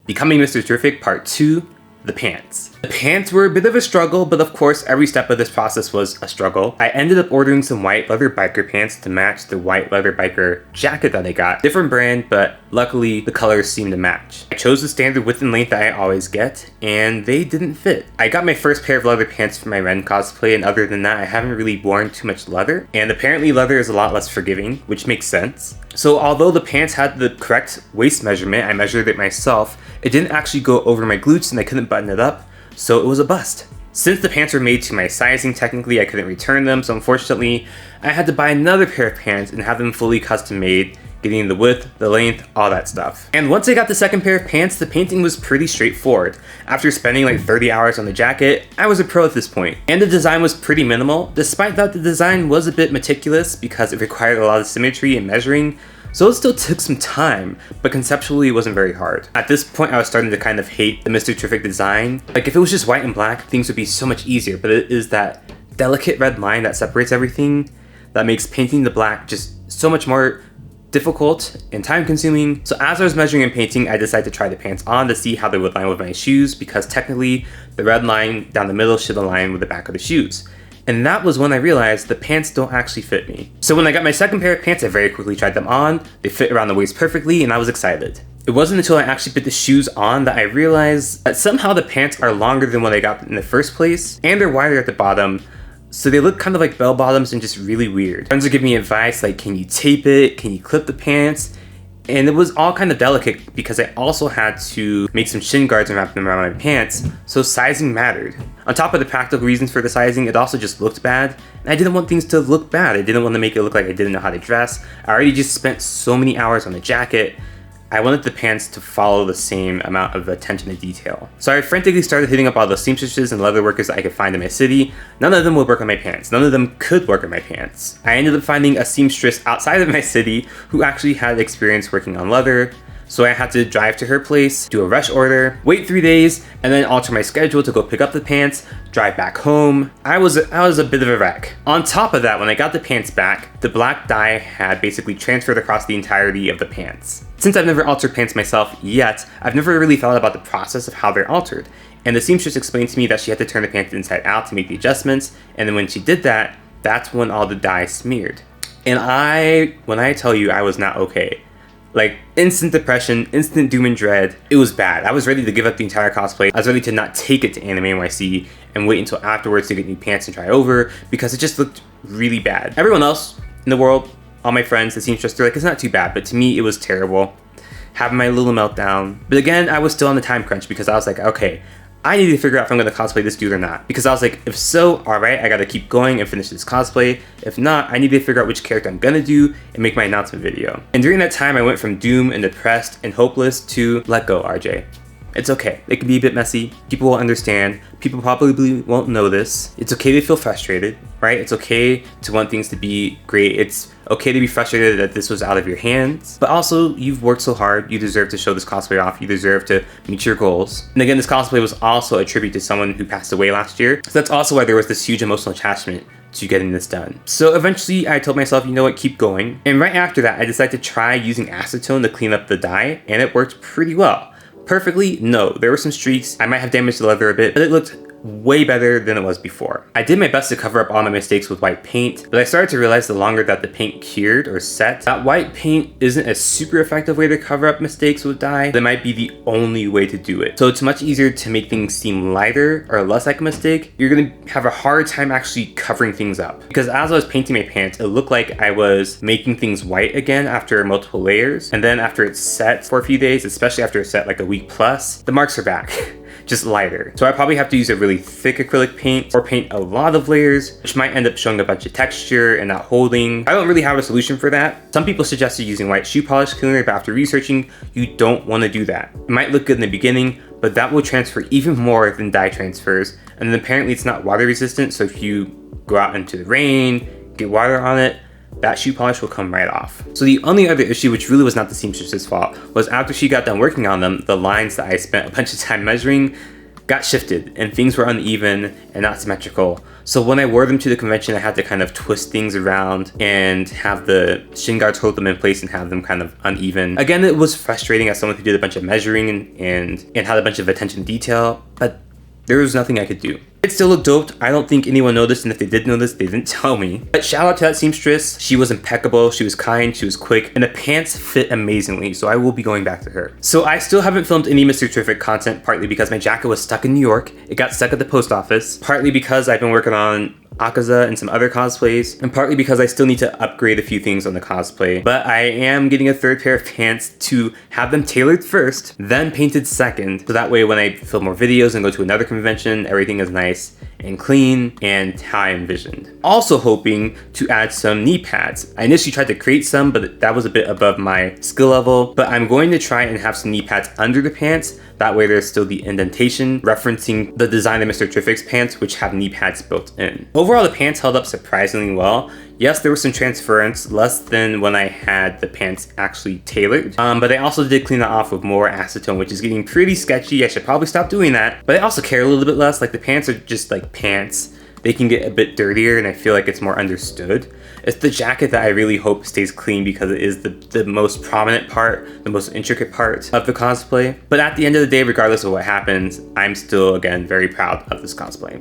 Becoming Mr. Terrific Part 2, the pants. The pants were a bit of a struggle, but of course every step of this process was a struggle. I ended up ordering some white leather biker pants to match the white leather biker jacket that I got. Different brand, but luckily the colors seemed to match. I chose the standard width and length that I always get, and they didn't fit. I got my first pair of leather pants for my Ren cosplay, and other than that I haven't really worn too much leather, and apparently leather is a lot less forgiving, which makes sense. So although the pants had the correct waist measurement, I measured it myself, it didn't actually go over my glutes and I couldn't button it up, so it was a bust. Since the pants were made to my sizing, technically I couldn't return them, so unfortunately I had to buy another pair of pants and have them fully custom made, getting the width, the length, all that stuff. And once I got the second pair of pants, the painting was pretty straightforward. After spending like 30 hours on the jacket, I was a pro at this point. And the design was pretty minimal, despite that the design was a bit meticulous because it required a lot of symmetry and measuring, so it still took some time, but conceptually it wasn't very hard. At this point I was starting to kind of hate the Mr. Terrific design. Like if it was just white and black, things would be so much easier, but it is that delicate red line that separates everything that makes painting the black just so much more difficult and time consuming. So as I was measuring and painting, I decided to try the pants on to see how they would line with my shoes, because technically the red line down the middle should align with the back of the shoes. And that was when I realized the pants don't actually fit me. So when I got my second pair of pants, I very quickly tried them on. They fit around the waist perfectly and I was excited. It wasn't until I actually put the shoes on that I realized that somehow the pants are longer than what I got in the first place, and they're wider at the bottom, so they look kind of like bell bottoms and just really weird. Friends would give me advice like, can you tape it? Can you clip the pants? And it was all kind of delicate because I also had to make some shin guards and wrap them around my pants, so sizing mattered. On top of the practical reasons for the sizing, it also just looked bad, and I didn't want things to look bad. I didn't want to make it look like I didn't know how to dress. I already just spent so many hours on the jacket. I wanted the pants to follow the same amount of attention to detail. So I frantically started hitting up all the seamstresses and leather workers that I could find in my city. None of them would work on my pants. None of them could work on my pants. I ended up finding a seamstress outside of my city who actually had experience working on leather. So I had to drive to her place, do a rush order, wait 3 days, and then alter my schedule to go pick up the pants, drive back home. I was a bit of a wreck. On top of that, when I got the pants back, the black dye had basically transferred across the entirety of the pants. Since I've never altered pants myself yet, I've never really thought about the process of how they're altered. And the seamstress explained to me that she had to turn the pants inside out to make the adjustments, and then when she did that, that's when all the dye smeared. And when I tell you I was not okay. Like, instant depression, instant doom and dread. It was bad. I was ready to give up the entire cosplay. I was ready to not take it to Anime NYC and wait until afterwards to get new pants and try over, because it just looked really bad. Everyone else in the world, all my friends, the seamstress, they're like, it's not too bad, but to me it was terrible. Having my little meltdown. But again, I was still on the time crunch because I was like, okay, I need to figure out if I'm going to cosplay this dude or not. Because I was like, if so, alright, I gotta keep going and finish this cosplay. If not, I need to figure out which character I'm gonna do and make my announcement video. And during that time, I went from doom and depressed and hopeless to let go, RJ. It's okay. It can be a bit messy. People will understand. People probably won't know this. It's okay to feel frustrated, right? It's okay to want things to be great. It's okay to be frustrated that this was out of your hands. But also, you've worked so hard. You deserve to show this cosplay off. You deserve to meet your goals. And again, this cosplay was also a tribute to someone who passed away last year. So that's also why there was this huge emotional attachment to getting this done. So eventually I told myself, you know what, keep going. And right after that, I decided to try using acetone to clean up the dye, and it worked pretty well. Perfectly? No. There were some streaks. I might have damaged the leather a bit, but it looked way better than it was before. I did my best to cover up all my mistakes with white paint, but I started to realize the longer that the paint cured or set, that white paint isn't a super effective way to cover up mistakes with dye. That might be the only way to do it. So it's much easier to make things seem lighter or less like a mistake. You're gonna have a hard time actually covering things up. Because as I was painting my pants, it looked like I was making things white again after multiple layers. And then after it's set for a few days, especially after it's set like a week plus, the marks are back. Just lighter. So I probably have to use a really thick acrylic paint or paint a lot of layers, which might end up showing a bunch of texture and not holding. I don't really have a solution for that. Some people suggested using white shoe polish cleaner, but after researching, you don't want to do that. It might look good in the beginning, but that will transfer even more than dye transfers. And then apparently it's not water resistant, so if you go out into the rain, get water on it, that shoe polish will come right off. So the only other issue, which really was not the seamstress's fault, was after she got done working on them, the lines that I spent a bunch of time measuring, got shifted and things were uneven and not symmetrical. So when I wore them to the convention, I had to kind of twist things around and have the shin guards hold them in place and have them kind of uneven. Again, it was frustrating as someone who did a bunch of measuring and had a bunch of attention to detail, but there was nothing I could do. It still looked dope. I don't think anyone noticed, and if they did notice, they didn't tell me. But shout out to that seamstress. She was impeccable, she was kind, she was quick, and the pants fit amazingly, so I will be going back to her. So I still haven't filmed any Mr. Terrific content, partly because my jacket was stuck in New York. It got stuck at the post office, partly because I've been working on Akaza and some other cosplays, and partly because I still need to upgrade a few things on the cosplay. But I am getting a third pair of pants to have them tailored first, then painted second, so that way when I film more videos and go to another convention, everything is nice and clean and how I envisioned. Also hoping to add some knee pads. I initially tried to create some, but that was a bit above my skill level, but I'm going to try and have some knee pads under the pants. That way there's still the indentation, referencing the design of Mr. Terrific's pants, which have knee pads built in. Overall, the pants held up surprisingly well. Yes, there was some transference, less than when I had the pants actually tailored, but I also did clean that off with more acetone, which is getting pretty sketchy. I should probably stop doing that, but I also care a little bit less. Like, the pants are just like pants. They can get a bit dirtier and I feel like it's more understood. It's the jacket that I really hope stays clean because it is the most prominent part, the most intricate part of the cosplay. But at the end of the day, regardless of what happens, I'm still, again, very proud of this cosplay.